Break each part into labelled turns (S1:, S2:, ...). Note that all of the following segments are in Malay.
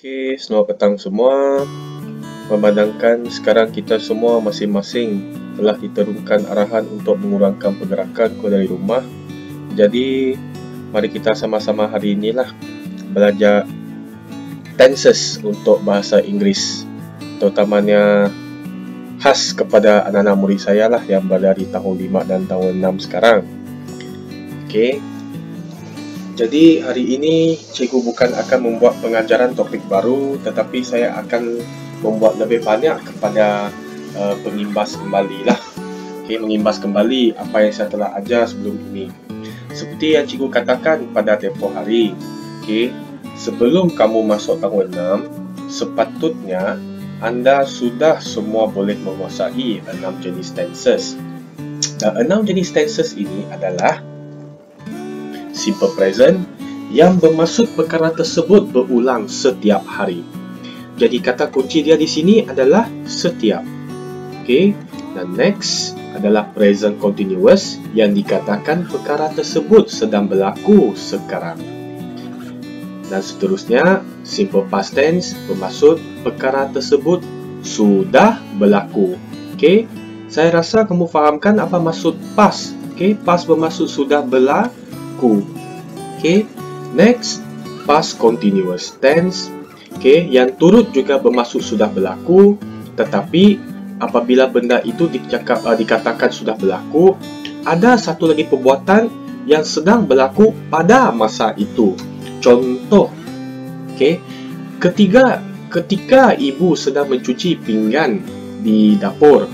S1: Okey, selamat petang semua. Memandangkan sekarang kita semua masing-masing telah diterunkan arahan untuk mengurangkan pergerakan keluar dari rumah. Jadi, mari kita sama-sama hari inilah belajar tenses untuk bahasa Inggeris. Terutamanya khas kepada anak-anak murid saya lah yang berada di tahun 5 dan tahun 6 sekarang. Okey. Jadi hari ini cikgu bukan akan membuat pengajaran topik baru, tetapi saya akan membuat lebih banyak kepada pengimbas kembali lah. Okay, mengimbas kembali apa yang saya telah ajar sebelum ini. Seperti yang cikgu katakan pada tempoh hari, okay, sebelum kamu masuk tahun 6, sepatutnya anda sudah semua boleh menguasai 6 jenis tenses. Dan 6 jenis tenses ini adalah simple present yang bermaksud perkara tersebut berulang setiap hari. Jadi kata kunci dia di sini adalah setiap. Okey, dan next adalah present continuous yang dikatakan perkara tersebut sedang berlaku sekarang. Dan seterusnya simple past tense bermaksud perkara tersebut sudah berlaku. Okey, saya rasa kamu fahamkan apa maksud past. Okey, past bermaksud sudah berlaku. Okay, next past continuous tense, okay, yang turut juga bermaksud sudah berlaku, tetapi apabila benda itu dikatakan sudah berlaku, ada satu lagi perbuatan yang sedang berlaku pada masa itu. Contoh, okay, ketika ibu sedang mencuci pinggan di dapur,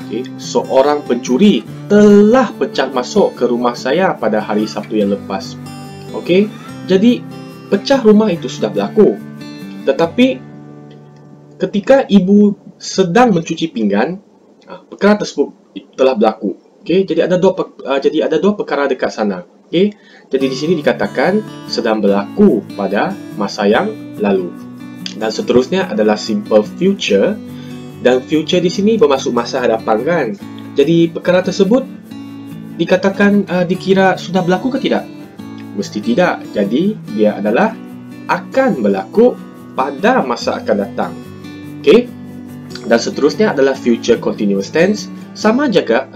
S1: okay, seorang pencuri telah pecah masuk ke rumah saya pada hari Sabtu yang lepas. Okey, jadi pecah rumah itu sudah berlaku. Tetapi ketika ibu sedang mencuci pinggan, perkara tersebut telah berlaku. Okey, jadi ada dua perkara dekat sana. Okey, jadi di sini dikatakan sedang berlaku pada masa yang lalu. Dan seterusnya adalah simple future, dan future di sini bermaksud masa hadapan kan. Jadi perkara tersebut dikatakan dikira sudah berlaku ke tidak? Mesti tidak. Jadi dia adalah akan berlaku pada masa akan datang. Okey. Dan seterusnya adalah future continuous tense. Sama juga,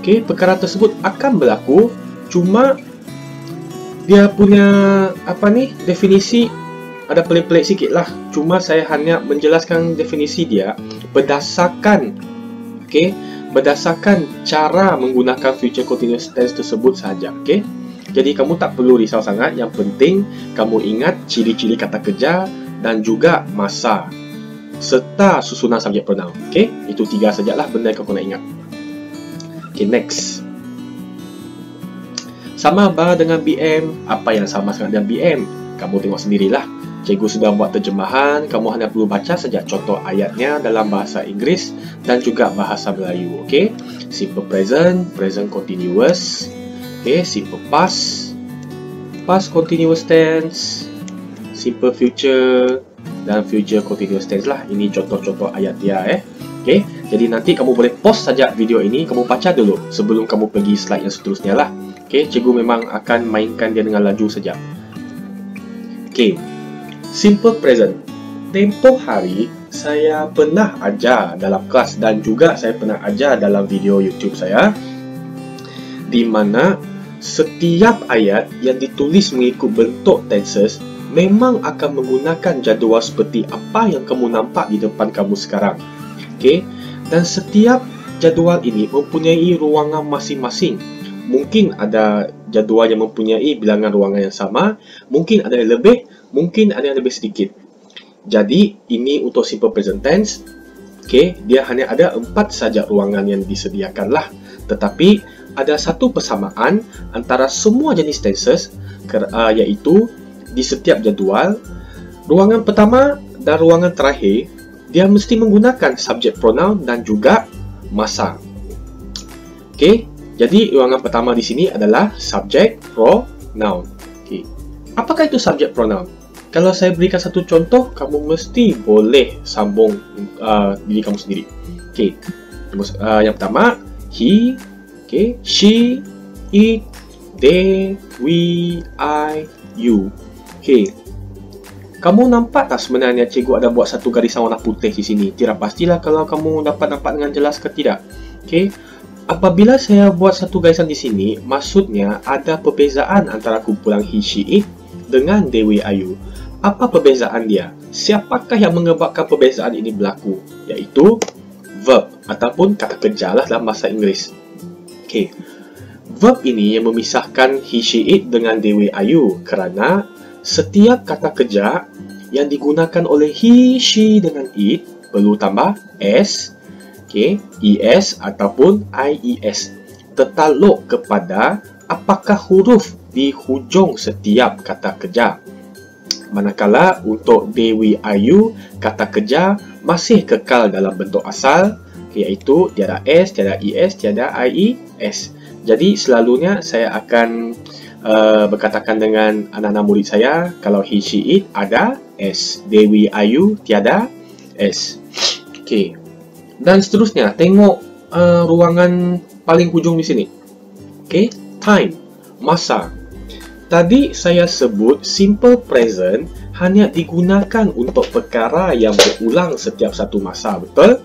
S1: okey, perkara tersebut akan berlaku, cuma dia punya definisi ada pelik-pelik sikit lah. Cuma saya hanya menjelaskan definisi dia berdasarkan cara menggunakan future continuous tense tersebut sahaja. Okey. Jadi kamu tak perlu risau sangat. Yang penting kamu ingat ciri-ciri kata kerja dan juga masa serta susunan subjek pronoun. Okey, itu 3 sajalah benda yang kamu nak ingat. Okey, next. Sama dengan BM. Apa yang sama sangat dengan BM? Kamu tengok sendirilah. Cikgu sudah buat terjemahan, kamu hanya perlu baca saja contoh ayatnya dalam bahasa Inggeris dan juga bahasa Melayu. Okey, simple present, present continuous, okey, simple past, past continuous tense, simple future dan future continuous tense lah. Ini contoh-contoh ayat dia Okey, jadi nanti kamu boleh pause saja video ini, kamu baca dulu sebelum kamu pergi slide yang seterusnya lah. Okey, cikgu memang akan mainkan dia dengan laju saja. Okey. Simple present. Tempoh hari saya pernah ajar dalam kelas dan juga saya pernah ajar dalam video YouTube saya, di mana setiap ayat yang ditulis mengikut bentuk tenses memang akan menggunakan jadual seperti apa yang kamu nampak di depan kamu sekarang. Okey, dan setiap jadual ini mempunyai ruangan masing-masing. Mungkin ada jadual yang mempunyai bilangan ruangan yang sama, mungkin ada yang lebih, mungkin ada yang lebih sedikit. Jadi ini untuk simple present tense. Okey, dia hanya ada 4 saja ruangan yang disediakan lah. Tetapi ada satu persamaan antara semua jenis tenses, iaitu di setiap jadual, ruangan pertama dan ruangan terakhir dia mesti menggunakan subjek pronoun dan juga masa. Okey, jadi ruangan pertama di sini adalah subjek pronoun. Okey, apakah itu subjek pronoun? Kalau saya berikan satu contoh, kamu mesti boleh sambung diri kamu sendiri. Okey, yang pertama, he, okay, she, it, they, we, I, you. Okey, kamu nampak tak sebenarnya cikgu ada buat satu garisan warna putih di sini? Tidak pastilah kalau kamu dapat nampak dengan jelas ke tidak. Okey. Apabila saya buat satu garisan di sini, maksudnya ada perbezaan antara kumpulan he, she, it dengan they, we, are, you. Apa perbezaan dia? Siapakah yang menyebabkan perbezaan ini berlaku? Iaitu verb ataupun kata kerja lah dalam bahasa Inggeris. Okey. Verb ini yang memisahkan he, she, it dengan they, we, are, you kerana setiap kata kerja yang digunakan oleh he, she dengan it perlu tambah s, okay, es ataupun ies, tertakluk kepada apakah huruf di hujung setiap kata kerja. Manakala untuk they, we, are, you, kata kerja masih kekal dalam bentuk asal, iaitu tiada s, tiada es, tiada ies. Jadi selalunya saya akan berkatakan dengan anak-anak murid saya, kalau he, she, it ada s, they, we, are, you tiada s. Okey. Dan seterusnya, tengok ruangan paling hujung di sini. Okey, time, masa. Tadi saya sebut simple present hanya digunakan untuk perkara yang berulang setiap satu masa, betul?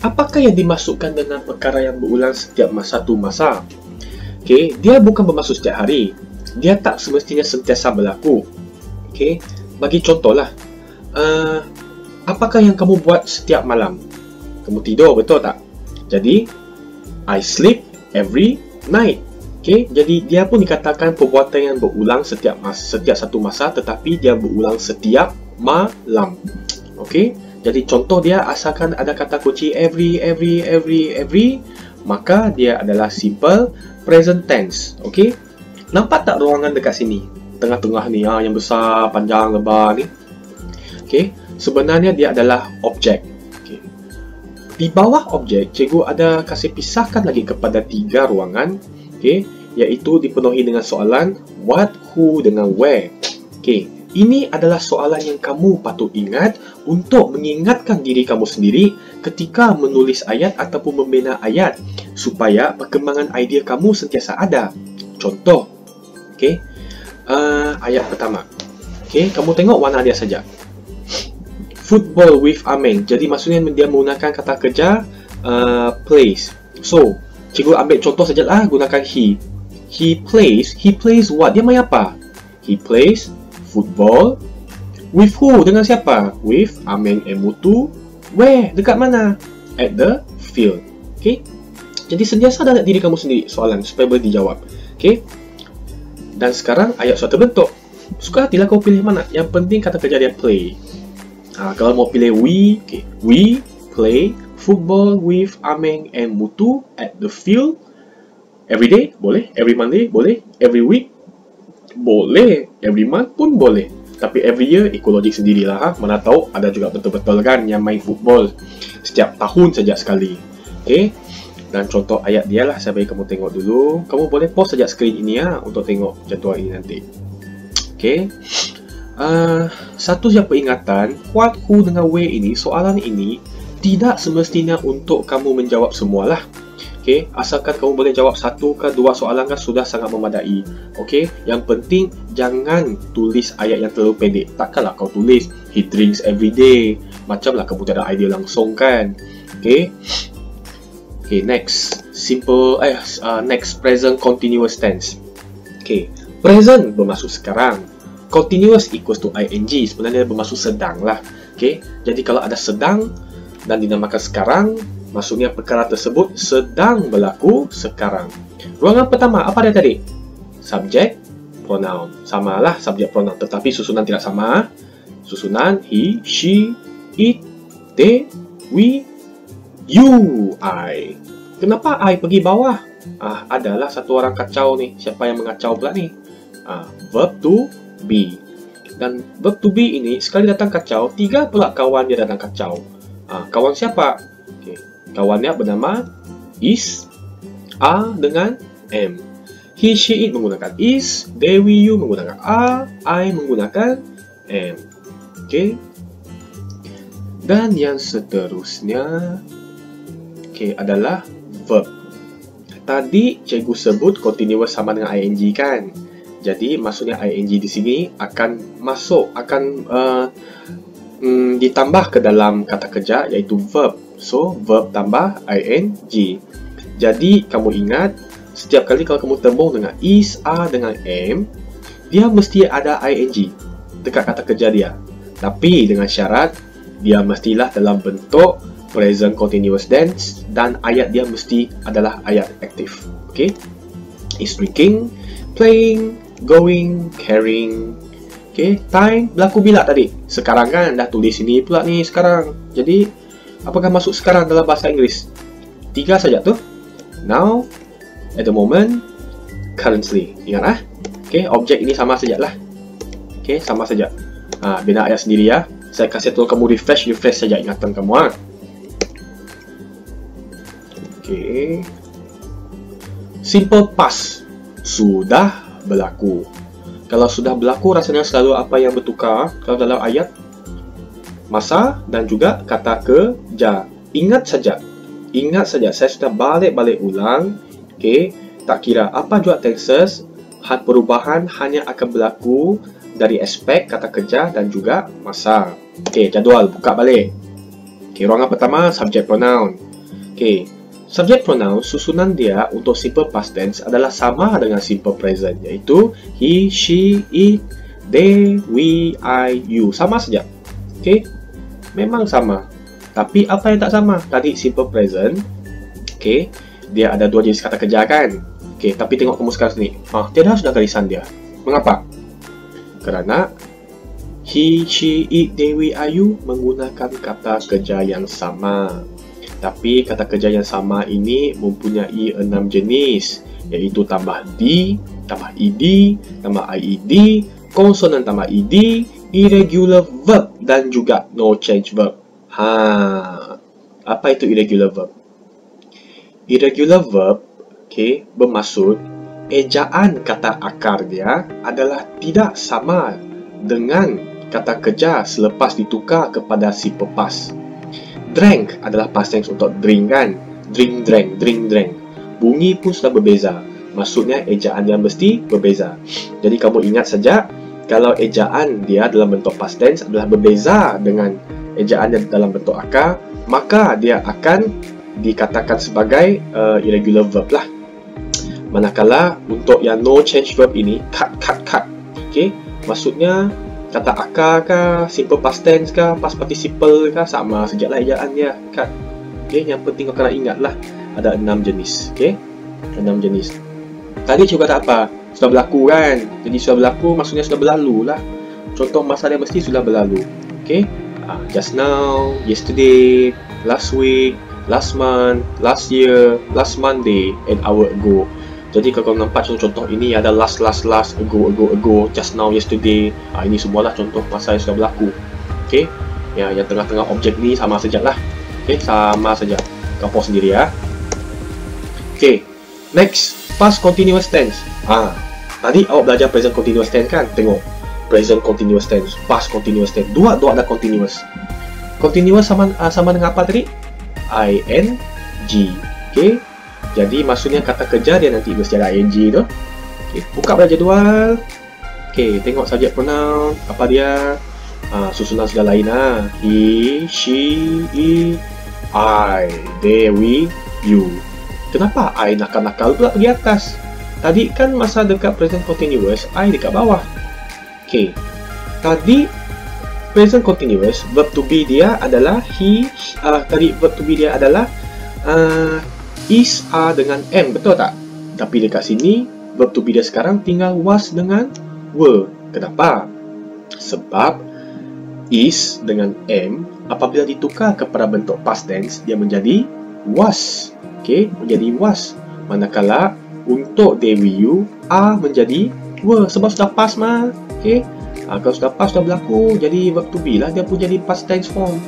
S1: Apakah yang dimasukkan dengan perkara yang berulang setiap satu masa? Okey, dia bukan bermaksud setiap hari. Dia tak semestinya sentiasa berlaku. Okey, bagi contohlah. Apakah yang kamu buat setiap malam? Kamu tidur, betul tak? Jadi, I sleep every night. Okey, jadi dia pun dikatakan perbuatan yang berulang setiap satu masa, tetapi dia berulang setiap malam. Okey, jadi contoh dia asalkan ada kata kunci every, maka dia adalah simple present tense. Okey, nampak tak ruangan dekat sini? Tengah-tengah ni, yang besar, panjang, lebar ni. Okey, sebenarnya dia adalah objek. Okay. Di bawah objek, cikgu ada kasih pisahkan lagi kepada 3 ruangan. Okey, iaitu dipenuhi dengan soalan what, who dengan where. Okey, ini adalah soalan yang kamu patut ingat untuk mengingatkan diri kamu sendiri ketika menulis ayat ataupun membina ayat supaya perkembangan idea kamu sentiasa ada. Contoh, okey, ayat pertama. Okey, kamu tengok warna dia saja. Football with Ameng. Jadi maksudnya dia menggunakan kata kerja plays. So, cikgu ambil contoh sajalah, gunakan he. He plays what? Dia main apa? He plays football with who? Dengan siapa? With Ameng and Mutu. Where? Dekat mana? At the field. Okay? Jadi sentiasa ada diri kamu sendiri soalan supaya boleh dijawab. Okay? Dan sekarang ayat sudah terbentuk. Suka hatilah kau pilih mana. Yang penting kata kerja dia play. Kalau mau pilih we, okay. We play football with Ameng and Mutu at the field. Every day? Boleh. Every Monday? Boleh. Every week? Boleh. Every month pun boleh. Tapi every year ikut logik sendirilah. Mana tahu ada juga betul-betul kan yang main football setiap tahun saja sekali. Okay. Dan contoh ayat dia lah saya bagi kamu tengok dulu. Kamu boleh pause saja skrin ini untuk tengok jadual ini nanti. Okay. Satu saja peringatan, what, who dengan where ini, soalan ini tidak semestinya untuk kamu menjawab semualah. Okay, asalkan kamu boleh jawab 1 ke 2 soalan kan sudah sangat memadai. Okay, yang penting jangan tulis ayat yang terlalu pendek. Takkanlah kau tulis he drinks every day. Macamlah kamu tak ada idea langsung kan. Okay. Okay, next simple next present continuous tense. Okay, present bermaksud sekarang. Continuous equals to ing, sebenarnya bermaksud sedang lah. Okay, jadi kalau ada sedang dan dinamakan sekarang, maksudnya perkara tersebut sedang berlaku sekarang. Ruangan pertama, apa dia tadi? Subjek, pronoun. Samalah subjek pronoun, tetapi susunan tidak sama. Susunan he, she, it, they, we, you, I. Kenapa I pergi bawah? Adalah satu orang kacau ni. Siapa yang mengacau pula ni? Verb to be. Dan verb to be ini sekali datang kacau, 3 pula kawan dia datang kacau. Kawan siapa? Okay. Kawannya bernama is, are dengan am. He, she, it menggunakan is, they, we, you menggunakan are, I menggunakan am. Okay. Dan yang seterusnya adalah verb. Tadi cikgu sebut continuous sama dengan ing kan? Jadi maksudnya ing di sini akan ditambah ke dalam kata kerja iaitu verb. So verb tambah ing. Jadi kamu ingat, setiap kali kalau kamu tembung dengan is, are dengan am, dia mesti ada ing dekat kata kerja dia. Tapi dengan syarat dia mestilah dalam bentuk present continuous tense dan ayat dia mesti adalah ayat aktif. Okay? Is drinking, playing, going, carrying. Okay? Time berlaku bila tadi? Sekarang kan dah tulis sini pula ni sekarang. Jadi apakah masuk sekarang dalam bahasa Inggeris? 3 saja tu. Now, at the moment, currently. Ingat lah. Okay, objek ini sama sajalah. Okay, sama saja. Bina ayat sendiri ya. Saya kasih tahu kamu refresh saja ingatan kamu. Okay. Simple past. Sudah berlaku. Kalau sudah berlaku, rasanya selalu apa yang bertukar kalau dalam ayat? Masa dan juga kata kerja. Ingat saja, saya sudah balik-balik ulang. Okay. Tak kira apa jua tenses, hal perubahan hanya akan berlaku dari aspek kata kerja dan juga masa. Okay, jadual, buka balik. Okay, ruangan pertama, subject pronoun. Okay, subject pronoun, susunan dia untuk simple past tense adalah sama dengan simple present, iaitu he, she, it, they, we, I, you. Sama saja. Okay, memang sama. Tapi apa yang tak sama? Tadi simple present, okay, dia ada 2 jenis kata kerja kan? Okay, tapi tengok kamu sekarang sini. Tiada sudah garisan dia. Mengapa? Kerana he, she, it, they, we, I, you menggunakan kata kerja yang sama. Tapi kata kerja yang sama ini mempunyai 6 jenis, iaitu tambah d, tambah ed, tambah ied, konsonan tambah ed, irregular verb dan juga no change verb. Apa itu irregular verb? Irregular verb, okay, bermaksud ejaan kata akar dia adalah tidak sama dengan kata kerja selepas ditukar kepada simple past. Drank adalah past tense untuk drink kan? Drink, drank, drink, drank. Bunyi pun sudah berbeza. Maksudnya ejaan dia mesti berbeza. Jadi kamu ingat saja, kalau ejaan dia dalam bentuk past tense adalah berbeza dengan ejaan dia dalam bentuk akar, maka dia akan dikatakan sebagai irregular verb lah. Manakala untuk yang no change verb ini, cut. Okay? Maksudnya kata akar kah, simple past tense kah, past participle kah, sama sajalah ejaan dia, cut. Okay? Yang penting kau kena ingat lah, ada 6 jenis. Okay? 6 jenis. Tadi juga tak apa, sudah berlaku kan? Jadi sudah berlaku maksudnya sudah berlalu lah. Contoh masa dia mesti sudah berlalu. Okay? Just now, yesterday, last week, last month, last year, last Monday, an hour ago. Jadi kalau kamu nampak contoh ini ada last, ago, just now, yesterday. Ini semualah contoh masa yang sudah berlaku. Okay? Yang tengah-tengah objek ni sama sajalah. Okay? Sama saja. Kau pause sendiri ya. Okay. Next, past continuous tense. Tadi awak belajar present continuous tense kan? Tengok. Present continuous tense, past continuous tense. Dua ada continuous. Continuous sama dengan apa tadi? ing. Okay? Jadi maksudnya kata kerja dia nanti mesti ada ing tu. Okay, buka pada jadual. Okay, tengok subject pronoun. Apa dia? Susunan sudah lain lah. He, she, it, I, they, we, you. Kenapa I nakal-nakal pula pergi atas? Tadi kan masa dekat present continuous, I dekat bawah. Okay, tadi present continuous, verb to be dia adalah he, tadi verb to be dia adalah is, are dengan am, betul tak? Tapi dekat sini, verb to be dia sekarang tinggal was dengan were. Kenapa? Sebab is dengan am, apabila ditukar kepada bentuk past tense, dia menjadi was. Okay, menjadi was. Manakala untuk they, we, you, are menjadi were. Sebab sudah past mah. Okay, kalau sudah past sudah berlaku, jadi verb to be lah dia pun jadi past tense form.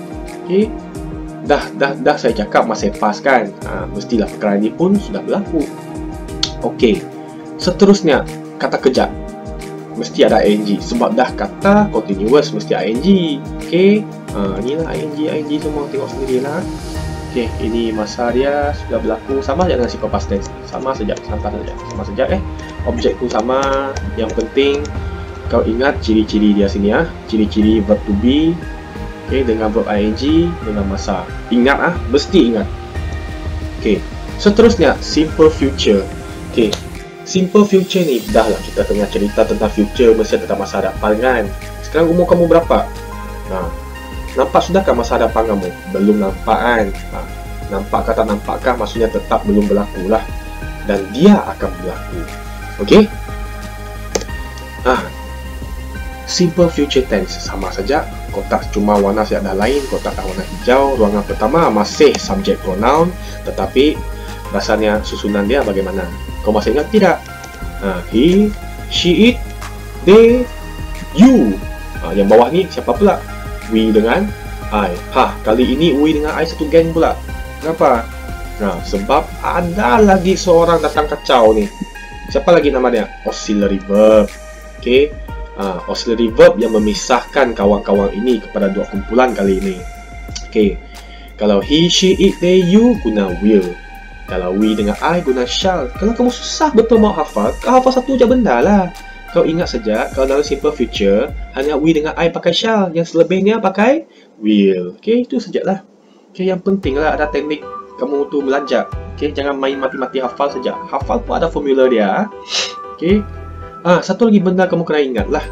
S1: Okay, dah saya cakap masa past kan, mestilah perkara ini pun sudah berlaku. Okay, seterusnya kata kerja mesti ada ing sebab dah kata continuous mesti ing. Okay, inilah ing semua, tengok sendirilah. Okay, ini masa dia sudah berlaku sama saja dengan simple past tense, sama saja. objek pun sama. Yang penting kau ingat ciri-ciri dia sini ya. Ciri-ciri verb to be, okay, dengan verb ing dengan masa. Ingat mesti ingat. Okay, seterusnya simple future. Okay, simple future ni dah lah kita tengah cerita tentang future, mesti tentang masa depan kan. Sekarang umur kamu berapa? Nampak sudahkah masa depan kamu? Belum nampak kan? Nampak kata nampakkah maksudnya tetap belum berlaku lah. Dan dia akan berlaku. Okay? Simple future tense sama saja. Kotak cuma warna siap dah lain. Kotak dah warna hijau. Ruangan pertama masih subject pronoun, tetapi rasanya susunan dia bagaimana? Kau masih ingat tidak? He, she, it, they, you. Yang bawah ni siapa pula? We dengan I. Kali ini we dengan I satu geng pula. Kenapa? Sebab ada lagi seorang datang kacau ni. Siapa lagi nama dia? Auxiliary verb. Okay. Auxiliary verb yang memisahkan kawan-kawan ini kepada dua kumpulan kali ini. Okay. Kalau he, she, it, they, you guna will. Kalau we dengan I guna shall. Kalau kamu susah betul mau hafal, kau hafal satu je benda lah. Kau ingat saja, kalau dalam simple future hanya we dengan I pakai shall, yang selebihnya pakai will. Okay, itu sajalah. Okay, yang penting lah ada teknik kamu tu belajar. Okay, jangan main mati-mati hafal saja. Hafal pun ada formula dia. Okay. Satu lagi benda kamu kena ingat lah.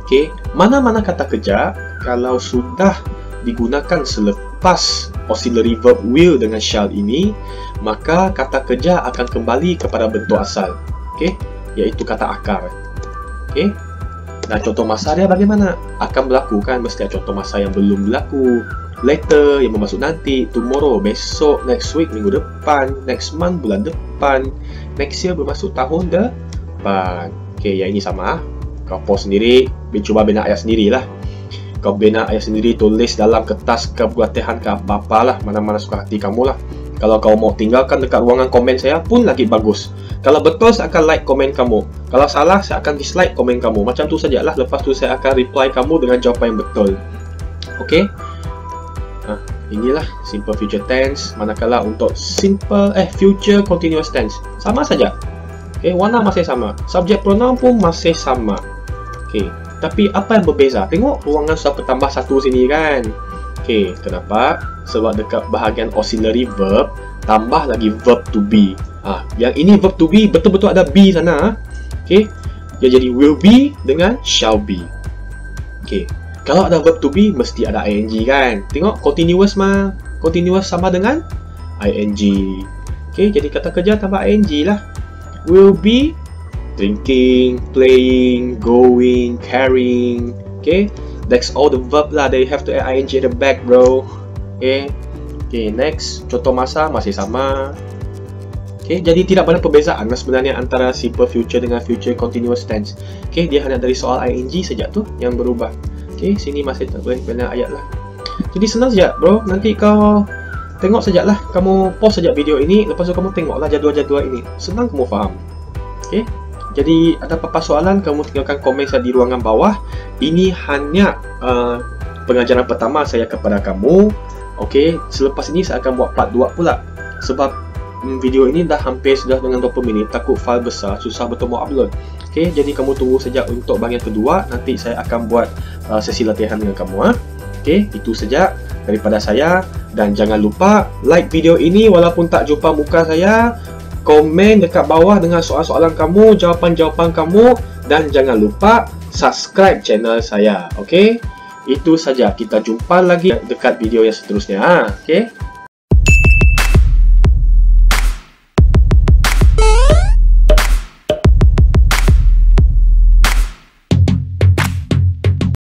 S1: Okay, mana-mana kata kerja kalau sudah digunakan selepas auxiliary verb will dengan shall ini, maka kata kerja akan kembali kepada bentuk asal. Okay, iaitu kata akar. Okay. Dan contoh masa dia bagaimana? Akan berlaku kan? Mesti ada contoh masa yang belum berlaku. Later yang bermaksud nanti, tomorrow, besok, next week, minggu depan, next month, bulan depan, next year bermaksud tahun depan. Okay, yang ini sama. Kau pause sendiri, cuba bina ayat sendirilah. Kau bina ayat sendiri, tulis dalam kertas kebuatan ke apa-apa lah, mana-mana suka hati kamu lah. Kalau kau mau tinggalkan dekat ruangan komen saya pun lagi bagus. Kalau betul, saya akan like komen kamu. Kalau salah, saya akan dislike komen kamu. Macam tu sajalah. Lepas tu saya akan reply kamu dengan jawapan yang betul. Okay? Inilah simple future tense. Manakala untuk simple future continuous tense, sama saja. Okay, warna masih sama. Subject pronoun pun masih sama. Okay, tapi apa yang berbeza? Tengok ruangan sudah bertambah satu sini kan. Okay, kenapa? Sebab dekat bahagian auxiliary verb tambah lagi verb to be. Yang ini verb to be betul-betul ada be sana. Okay, dia jadi will be dengan shall be. Okay, kalau ada verb to be mesti ada ing kan. Tengok continuous mah. Continuous sama dengan ing. Okay, jadi kata kerja tambah ing lah. Will be drinking, playing, going, carrying. Okay, that's all the verb lah. They have to add ing at the back, bro. Okay, next. Contoh masa masih sama. Okay, jadi tidak banyak perbezaan sebenarnya antara simple future dengan future continuous tense. Okay, dia hanya dari soal ing saja tu yang berubah. Okay, sini masih tak boleh banyak ayat lah. Jadi senang saja, bro. Nanti kau tengok sajalah, kamu pause saja video ini, lepas tu kamu tengoklah jadual-jadual ini. Senang kamu faham. Okay? Jadi ada apa-apa soalan, kamu tinggalkan komen saya di ruangan bawah. Ini hanya pengajaran pertama saya kepada kamu. Okay? Selepas ini saya akan buat part 2 pula. Sebab video ini dah hampir sudah dengan 20 minit. Takut file besar, susah betul mau upload. Okay? Jadi kamu tunggu saja untuk bahagian kedua. Nanti saya akan buat sesi latihan dengan kamu. Okay? Itu saja daripada saya. Dan jangan lupa like video ini walaupun tak jumpa muka saya. Komen dekat bawah dengan soalan-soalan kamu, jawapan-jawapan kamu. Dan jangan lupa subscribe channel saya. Okay? Itu saja. Kita jumpa lagi dekat video yang seterusnya. Okay?